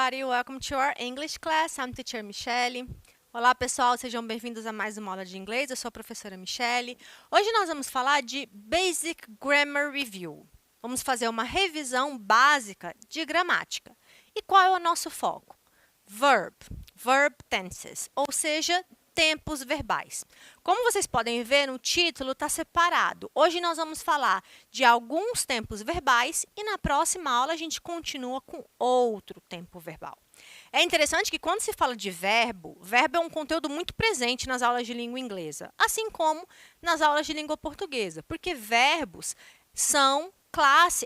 everybody, welcome to our English class. I'm teacher Michelle. Olá pessoal, sejam bem-vindos a mais uma aula de inglês. Eu sou a professora Michelle. Hoje nós vamos falar de Basic Grammar Review. Vamos fazer uma revisão básica de gramática. E qual é o nosso foco? Verb tenses, ou seja, tempos verbais. Como vocês podem ver, no título está separado. Hoje nós vamos falar de alguns tempos verbais e na próxima aula a gente continua com outro tempo verbal. É interessante que quando se fala de verbo é um conteúdo muito presente nas aulas de língua inglesa, assim como nas aulas de língua portuguesa, porque verbos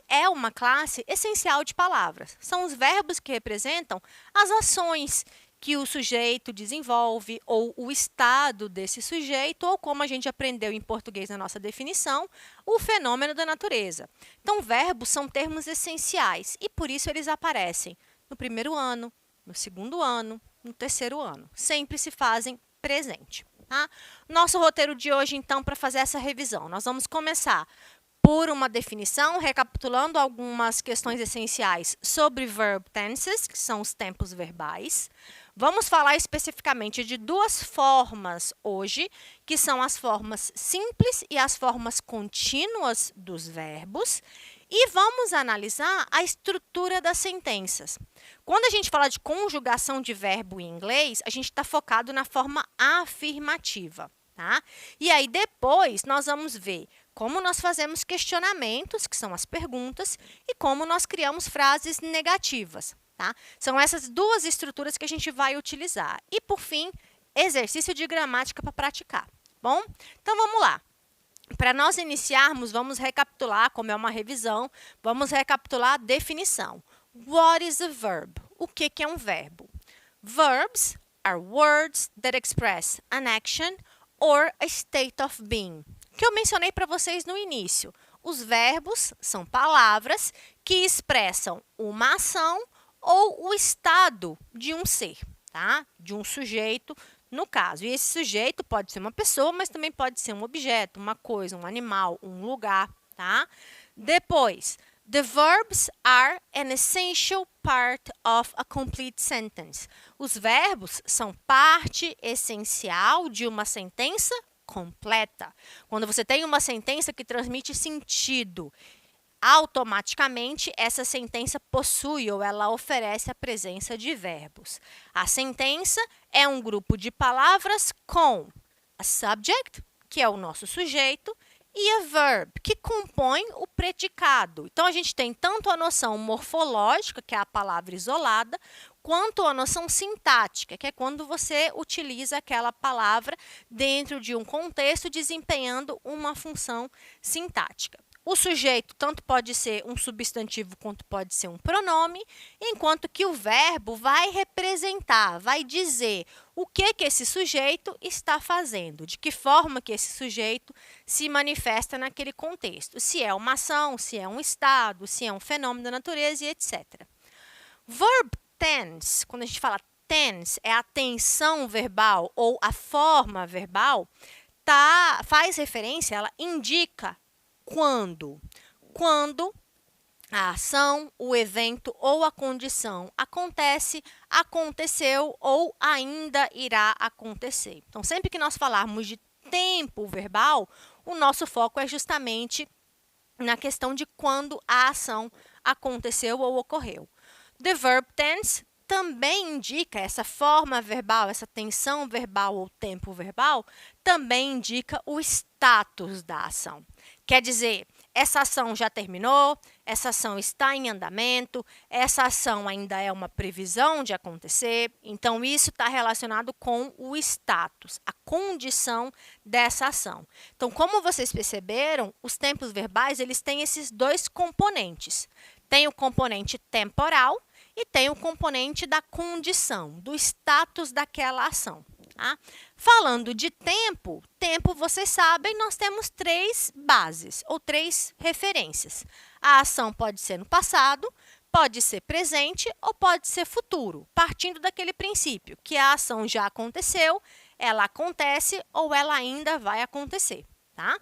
é uma classe essencial de palavras. São os verbos que representam as ações que o sujeito desenvolve, ou o estado desse sujeito, ou como a gente aprendeu em português na nossa definição, o fenômeno da natureza. Então, verbos são termos essenciais e, por isso, eles aparecem no primeiro ano, no segundo ano, no terceiro ano. Sempre se fazem presente. Tá? Nosso roteiro de hoje, então, para fazer essa revisão, nós vamos começar por uma definição, recapitulando algumas questões essenciais sobre verb tenses, que são os tempos verbais. Vamos falar especificamente de duas formas hoje, que são as formas simples e as formas contínuas dos verbos. E vamos analisar a estrutura das sentenças. Quando a gente fala de conjugação de verbo em inglês, a gente está focado na forma afirmativa. Tá? E aí, depois, nós vamos ver como nós fazemos questionamentos, que são as perguntas, e como nós criamos frases negativas. Tá? São essas duas estruturas que a gente vai utilizar. E, por fim, exercício de gramática para praticar. Bom? Então, vamos lá. Para nós iniciarmos, vamos recapitular, como é uma revisão, vamos recapitular a definição. What is a verb? O que é um verbo? Verbs are words that express an action or a state of being, que eu mencionei para vocês no início. Os verbos são palavras que expressam uma ação ou o estado de um ser, tá? De um sujeito, no caso. E esse sujeito pode ser uma pessoa, mas também pode ser um objeto, uma coisa, um animal, um lugar, tá? Depois, the verbs are an essential part of a complete sentence. Os verbos são parte essencial de uma sentença completa. Quando você tem uma sentença que transmite sentido, automaticamente essa sentença possui ou ela oferece a presença de verbos. A sentença é um grupo de palavras com a subject, que é o nosso sujeito, e a verb, que compõe o predicado. Então, a gente tem tanto a noção morfológica, que é a palavra isolada, quanto a noção sintática, que é quando você utiliza aquela palavra dentro de um contexto, desempenhando uma função sintática. O sujeito tanto pode ser um substantivo quanto pode ser um pronome, enquanto que o verbo vai representar, vai dizer o que esse sujeito está fazendo, de que forma que esse sujeito se manifesta naquele contexto, se é uma ação, se é um estado, se é um fenômeno da natureza e etc. Verb tense, quando a gente fala tense, é a tensão verbal ou a forma verbal, faz referência, ela indica quando a ação, o evento ou a condição acontece, aconteceu ou ainda irá acontecer. Então, sempre que nós falarmos de tempo verbal, o nosso foco é justamente na questão de quando a ação aconteceu ou ocorreu. The verb tense também indica essa forma verbal, essa tensão verbal ou tempo verbal, também indica o status da ação. Quer dizer, essa ação já terminou, essa ação está em andamento, essa ação ainda é uma previsão de acontecer. Então, isso está relacionado com o status, a condição dessa ação. Então, como vocês perceberam, os tempos verbais eles têm esses dois componentes. Tem o componente temporal e tem o componente da condição, do status daquela ação. Tá? Falando de tempo, vocês sabem, nós temos três bases ou três referências. A ação pode ser no passado, pode ser presente ou pode ser futuro, partindo daquele princípio que a ação já aconteceu, ela acontece ou ela ainda vai acontecer. Tá?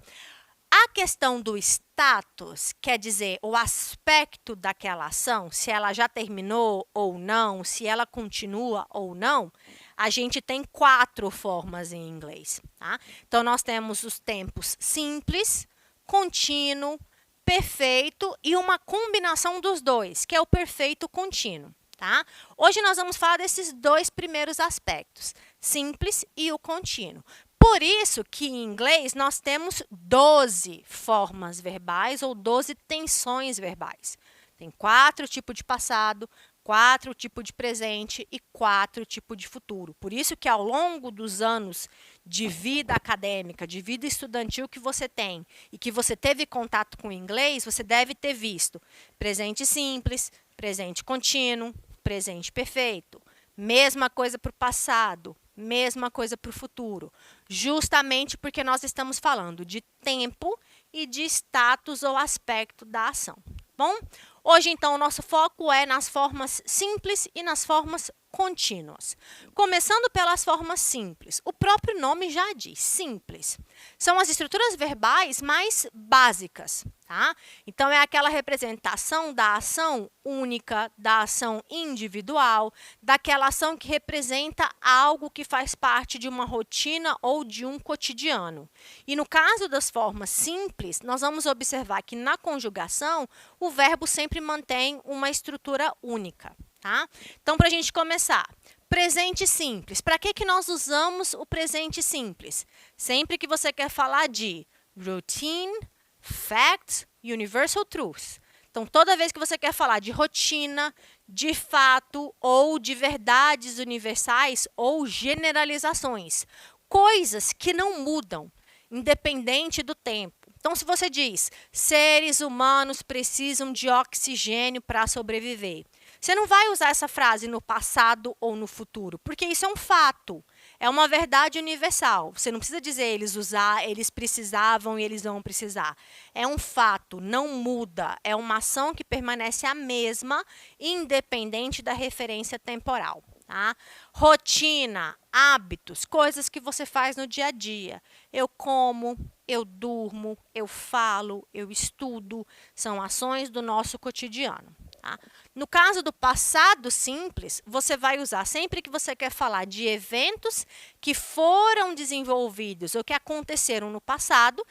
A questão do status, quer dizer, o aspecto daquela ação, se ela já terminou ou não, se ela continua ou não, a gente tem 4 formas em inglês, tá? Então, nós temos os tempos simples, contínuo, perfeito e uma combinação dos dois, que é o perfeito contínuo, tá? Hoje nós vamos falar desses 2 primeiros aspectos, simples e o contínuo. Por isso que em inglês nós temos 12 formas verbais ou 12 tensões verbais. Tem 4 tipos de passado, 4 tipos de presente e 4 tipos de futuro. Por isso que ao longo dos anos de vida acadêmica, de vida estudantil que você tem e que você teve contato com o inglês, você deve ter visto presente simples, presente contínuo, presente perfeito. Mesma coisa para o passado, mesma coisa para o futuro. Justamente porque nós estamos falando de tempo e de status ou aspecto da ação. Bom, hoje, então, o nosso foco é nas formas simples e nas formas contínuas. Começando pelas formas simples. O próprio nome já diz, simples. São as estruturas verbais mais básicas, tá? Então, é aquela representação da ação única, da ação individual, daquela ação que representa algo que faz parte de uma rotina ou de um cotidiano. E no caso das formas simples, nós vamos observar que na conjugação, o verbo sempre mantém uma estrutura única. Tá? Então, para a gente começar, presente simples. Para que nós usamos o presente simples? Sempre que você quer falar de routine, facts, universal truths. Então, toda vez que você quer falar de rotina, de fato ou de verdades universais ou generalizações, coisas que não mudam, independente do tempo. Então, se você diz, seres humanos precisam de oxigênio para sobreviver, você não vai usar essa frase no passado ou no futuro, porque isso é um fato, é uma verdade universal. Você não precisa dizer eles precisavam e eles vão precisar. É um fato, não muda, é uma ação que permanece a mesma, independente da referência temporal. Tá? Rotina, hábitos, coisas que você faz no dia a dia. Eu como, eu durmo, eu falo, eu estudo, são ações do nosso cotidiano. Tá? No caso do passado simples, você vai usar sempre que você quer falar de eventos que foram desenvolvidos ou que aconteceram no passado,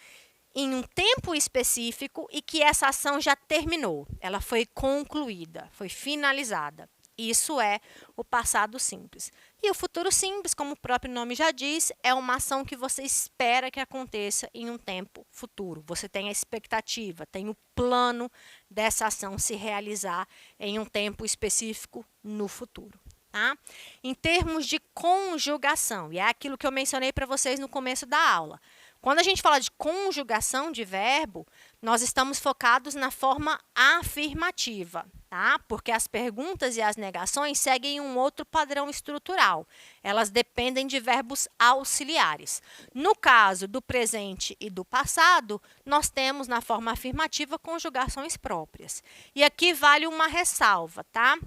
em um tempo específico e que essa ação já terminou, ela foi concluída, foi finalizada. Isso é o passado simples. E o futuro simples, como o próprio nome já diz, é uma ação que você espera que aconteça em um tempo futuro. Você tem a expectativa, tem o plano dessa ação se realizar em um tempo específico no futuro. Tá? Em termos de conjugação, e é aquilo que eu mencionei para vocês no começo da aula. Quando a gente fala de conjugação de verbo, nós estamos focados na forma afirmativa, tá? Porque as perguntas e as negações seguem um outro padrão estrutural. Elas dependem de verbos auxiliares. No caso do presente e do passado, nós temos na forma afirmativa conjugações próprias. E aqui vale uma ressalva, tá?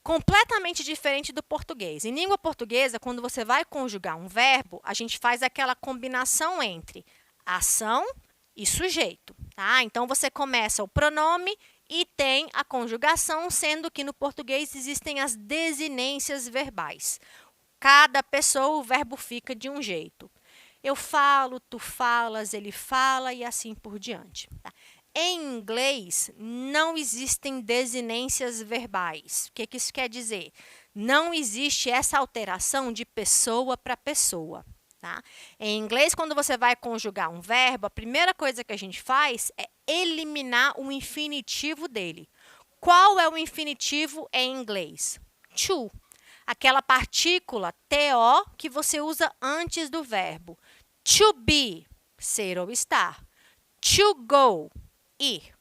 Completamente diferente do português. Em língua portuguesa, quando você vai conjugar um verbo, a gente faz aquela combinação entre ação e sujeito. Tá? Então, você começa o pronome e tem a conjugação, sendo que no português existem as desinências verbais. Cada pessoa, o verbo fica de um jeito. Eu falo, tu falas, ele fala e assim por diante. Tá? Em inglês, não existem desinências verbais. O que isso quer dizer? Não existe essa alteração de pessoa para pessoa. Tá? Em inglês, quando você vai conjugar um verbo, a primeira coisa que a gente faz é eliminar o infinitivo dele. Qual é o infinitivo em inglês? To. Aquela partícula TO que você usa antes do verbo. To be, ser ou estar. To go, ir.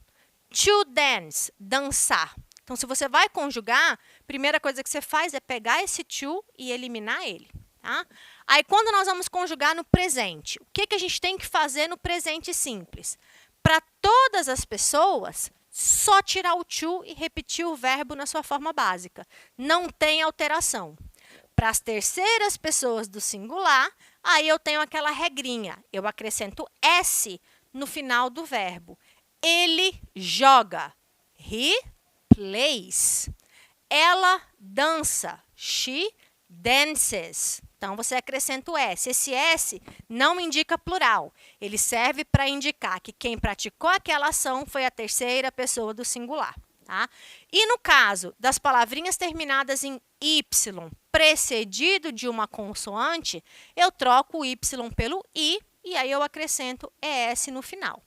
To dance, dançar. Então, se você vai conjugar, a primeira coisa que você faz é pegar esse to e eliminar ele. Tá? Aí, quando nós vamos conjugar no presente, o que a gente tem que fazer no presente simples? Para todas as pessoas, só tirar o to e repetir o verbo na sua forma básica. Não tem alteração. Para as terceiras pessoas do singular, aí eu tenho aquela regrinha. Eu acrescento S no final do verbo. Ele joga. He plays. Ela dança. She dances. Então, você acrescenta o S. Esse S não indica plural. Ele serve para indicar que quem praticou aquela ação foi a terceira pessoa do singular. Tá? E no caso das palavrinhas terminadas em Y, precedido de uma consoante, eu troco o Y pelo I e aí eu acrescento ES no final.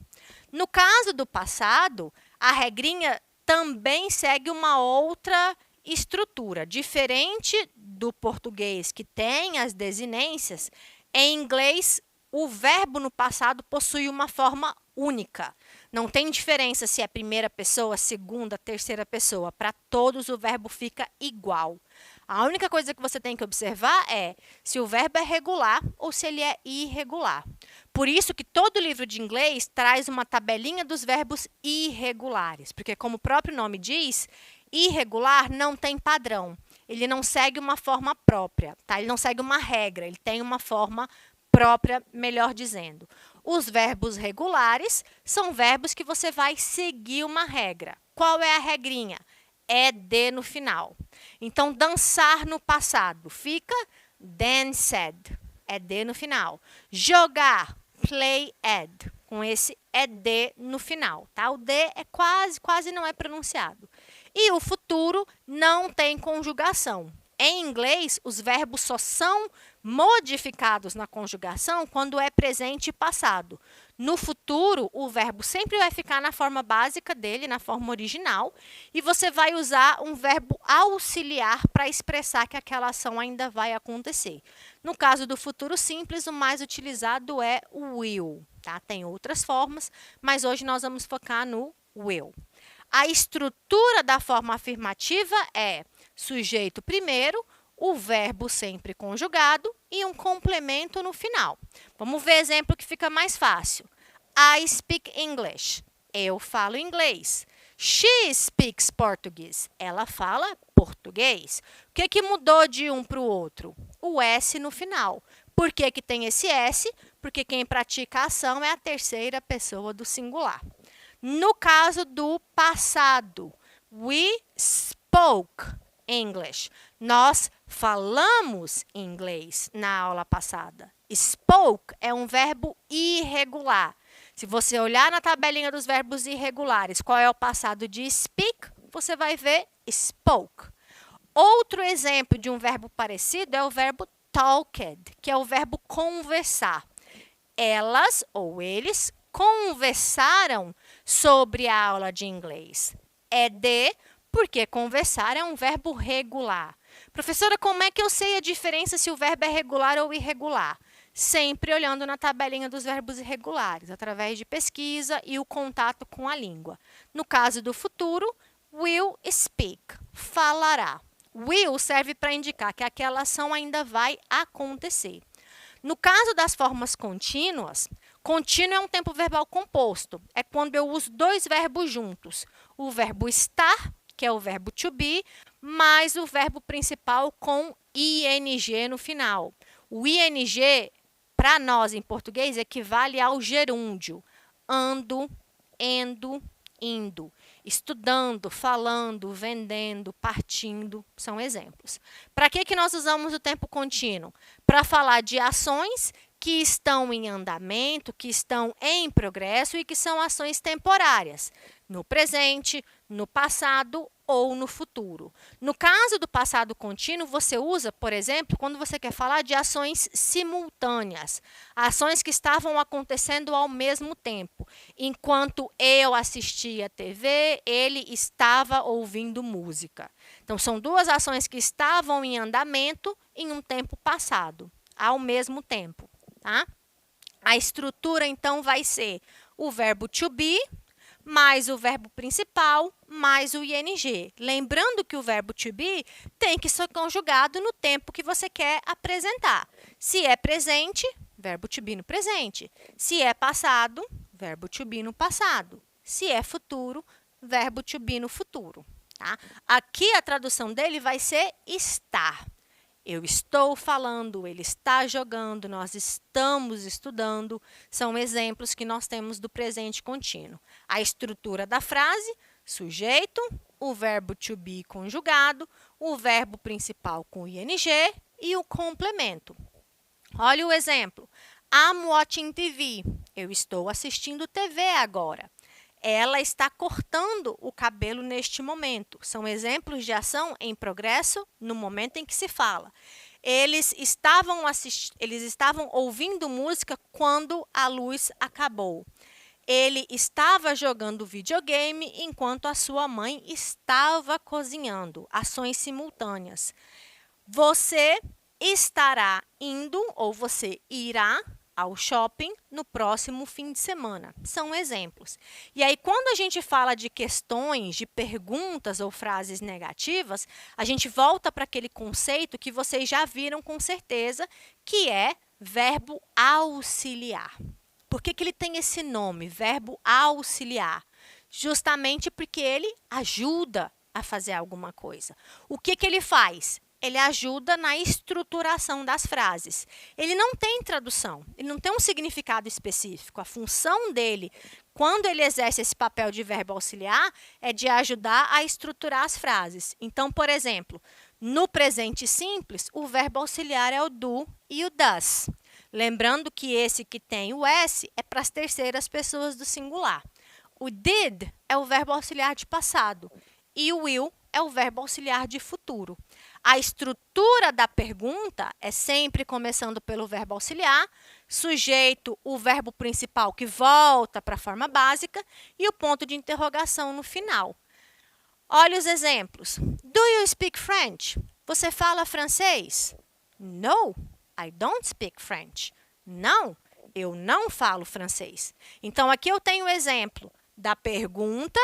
No caso do passado, a regrinha também segue uma outra estrutura. Diferente do português, que tem as desinências, em inglês, o verbo no passado possui uma forma única. Não tem diferença se é primeira pessoa, segunda, terceira pessoa. Para todos, o verbo fica igual. A única coisa que você tem que observar é se o verbo é regular ou se ele é irregular. Por isso que todo livro de inglês traz uma tabelinha dos verbos irregulares, porque como o próprio nome diz, irregular não tem padrão. Ele não segue uma forma própria, tá? Ele não segue uma regra, ele tem uma forma própria, melhor dizendo. Os verbos regulares são verbos que você vai seguir uma regra. Qual é a regrinha? ED no final. Então, dançar no passado fica danced, ED no final. Jogar, played, com esse ED no final, tá? O D é quase não é pronunciado. E o futuro não tem conjugação. Em inglês, os verbos só são modificados na conjugação quando é presente e passado. No futuro, o verbo sempre vai ficar na forma básica dele, na forma original, e você vai usar um verbo auxiliar para expressar que aquela ação ainda vai acontecer. No caso do futuro simples, o mais utilizado é o will, tá? Tem outras formas, mas hoje nós vamos focar no will. A estrutura da forma afirmativa é sujeito primeiro, o verbo sempre conjugado e um complemento no final. Vamos ver exemplo que fica mais fácil. I speak English. Eu falo inglês. She speaks Portuguese. Ela fala português. O que mudou de um para o outro? O S no final. Por que tem esse S? Porque quem pratica a ação é a terceira pessoa do singular. No caso do passado, we spoke English. Nós falamos inglês na aula passada. Spoke é um verbo irregular. Se você olhar na tabelinha dos verbos irregulares, qual é o passado de speak, você vai ver spoke. Outro exemplo de um verbo parecido é o verbo talked, que é o verbo conversar. Elas ou eles conversaram sobre a aula de inglês. Porque conversar é um verbo regular. Professora, como é que eu sei a diferença se o verbo é regular ou irregular? Sempre olhando na tabelinha dos verbos irregulares, através de pesquisa e o contato com a língua. No caso do futuro, will speak, falará. Will serve para indicar que aquela ação ainda vai acontecer. No caso das formas contínuas, contínuo é um tempo verbal composto. É quando eu uso dois verbos juntos. O verbo estar, que é o verbo to be, mais o verbo principal com ing no final. O ing, para nós em português, equivale ao gerúndio. Ando, endo, indo. Estudando, falando, vendendo, partindo, são exemplos. Para que nós usamos o tempo contínuo? Para falar de ações que estão em andamento, que estão em progresso e que são ações temporárias, no presente, no passado ou no futuro. No caso do passado contínuo, você usa, por exemplo, quando você quer falar de ações simultâneas, ações que estavam acontecendo ao mesmo tempo. Enquanto eu assistia TV, ele estava ouvindo música. Então, são duas ações que estavam em andamento em um tempo passado, ao mesmo tempo. Tá? A estrutura, então, vai ser o verbo to be, mais o verbo principal, mais o ing. Lembrando que o verbo to be tem que ser conjugado no tempo que você quer apresentar. Se é presente, verbo to be no presente. Se é passado, verbo to be no passado. Se é futuro, verbo to be no futuro. Tá? Aqui a tradução dele vai ser estar. eu estou falando, ele está jogando, nós estamos estudando, são exemplos que nós temos do presente contínuo. A estrutura da frase, sujeito, o verbo to be conjugado, o verbo principal com ing e o complemento. Olha o exemplo. I'm watching TV. Eu estou assistindo TV agora. Ela está cortando o cabelo neste momento. São exemplos de ação em progresso no momento em que se fala. Eles estavam ouvindo música quando a luz acabou. Ele estava jogando videogame enquanto a sua mãe estava cozinhando. Ações simultâneas. Você estará indo ou você irá ao shopping no próximo fim de semana. São exemplos. E aí, quando a gente fala de questões, de perguntas ou frases negativas, a gente volta para aquele conceito que vocês já viram com certeza, que é verbo auxiliar. Por que ele tem esse nome, verbo auxiliar? Justamente porque ele ajuda a fazer alguma coisa. O que ele faz? Ele ajuda na estruturação das frases. Ele não tem tradução, ele não tem um significado específico. A função dele, quando ele exerce esse papel de verbo auxiliar, é de ajudar a estruturar as frases. Então, por exemplo, no presente simples, o verbo auxiliar é o do e o does. Lembrando que esse que tem o S é para as terceiras pessoas do singular. O did é o verbo auxiliar de passado e o will é o verbo auxiliar de futuro. A estrutura da pergunta é sempre começando pelo verbo auxiliar, sujeito, o verbo principal que volta para a forma básica e o ponto de interrogação no final. Olha os exemplos. Do you speak French? Você fala francês? No, I don't speak French. Não, eu não falo francês. Então, aqui eu tenho o exemplo da pergunta,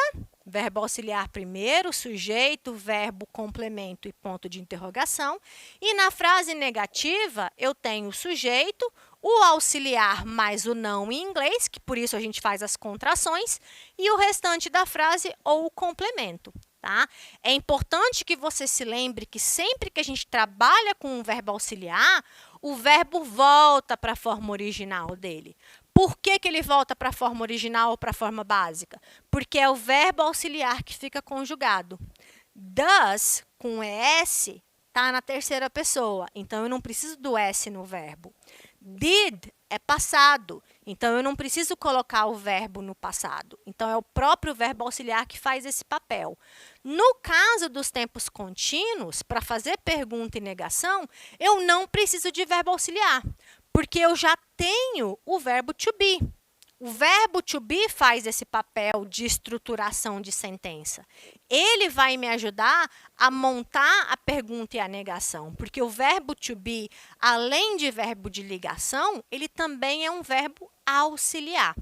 verbo auxiliar primeiro, sujeito, verbo, complemento e ponto de interrogação. E na frase negativa, eu tenho o sujeito, o auxiliar mais o não em inglês, que por isso a gente faz as contrações, e o restante da frase ou o complemento. Tá? É importante que você se lembre que sempre que a gente trabalha com um verbo auxiliar, o verbo volta para a forma original dele. Por que ele volta para a forma original ou para a forma básica? Porque é o verbo auxiliar que fica conjugado. Does, com ES, está na terceira pessoa, então eu não preciso do S no verbo. Did é passado, então eu não preciso colocar o verbo no passado. Então, é o próprio verbo auxiliar que faz esse papel. No caso dos tempos contínuos, para fazer pergunta e negação, eu não preciso de verbo auxiliar, porque eu já tenho o verbo to be. O verbo to be faz esse papel de estruturação de sentença. Ele vai me ajudar a montar a pergunta e a negação, porque o verbo to be, além de verbo de ligação, ele também é um verbo auxiliar.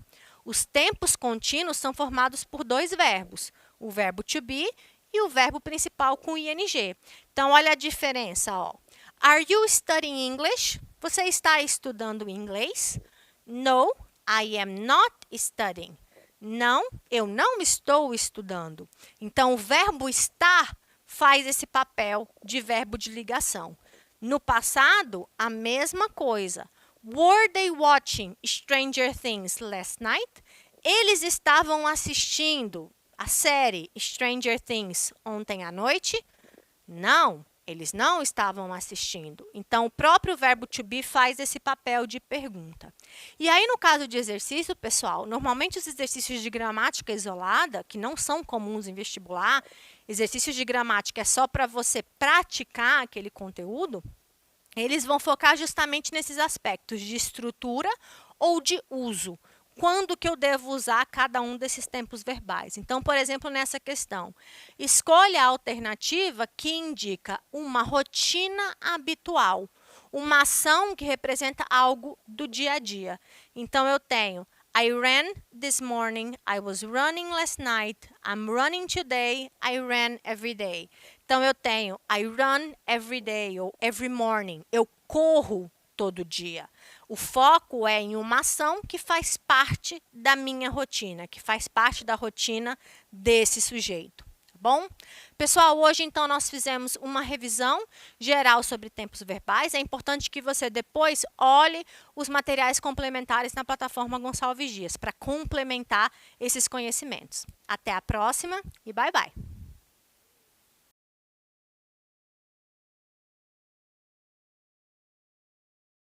Os tempos contínuos são formados por dois verbos, o verbo to be e o verbo principal com ing. Então, olha a diferença. Ó. Are you studying English? Você está estudando inglês? No, I am not studying. Não, eu não estou estudando. Então, o verbo estar faz esse papel de verbo de ligação. No passado, a mesma coisa. Were they watching Stranger Things last night? Eles estavam assistindo a série Stranger Things ontem à noite? Não. Eles não estavam assistindo. Então, o próprio verbo to be faz esse papel de pergunta. E aí, no caso de exercício, pessoal, normalmente os exercícios de gramática isolada, que não são comuns em vestibular, exercícios de gramática é só para você praticar aquele conteúdo, eles vão focar justamente nesses aspectos de estrutura ou de uso. Quando que eu devo usar cada um desses tempos verbais? Então, por exemplo, nessa questão, escolha a alternativa que indica uma rotina habitual, uma ação que representa algo do dia a dia. Então, eu tenho I ran this morning, I was running last night, I'm running today, I ran every day. Então, eu tenho I run every day ou every morning, eu corro todo dia. O foco é em uma ação que faz parte da minha rotina, que faz parte da rotina desse sujeito. Tá bom? Pessoal, hoje então nós fizemos uma revisão geral sobre tempos verbais. É importante que você depois olhe os materiais complementares na plataforma Gonçalves Dias para complementar esses conhecimentos. Até a próxima e bye bye!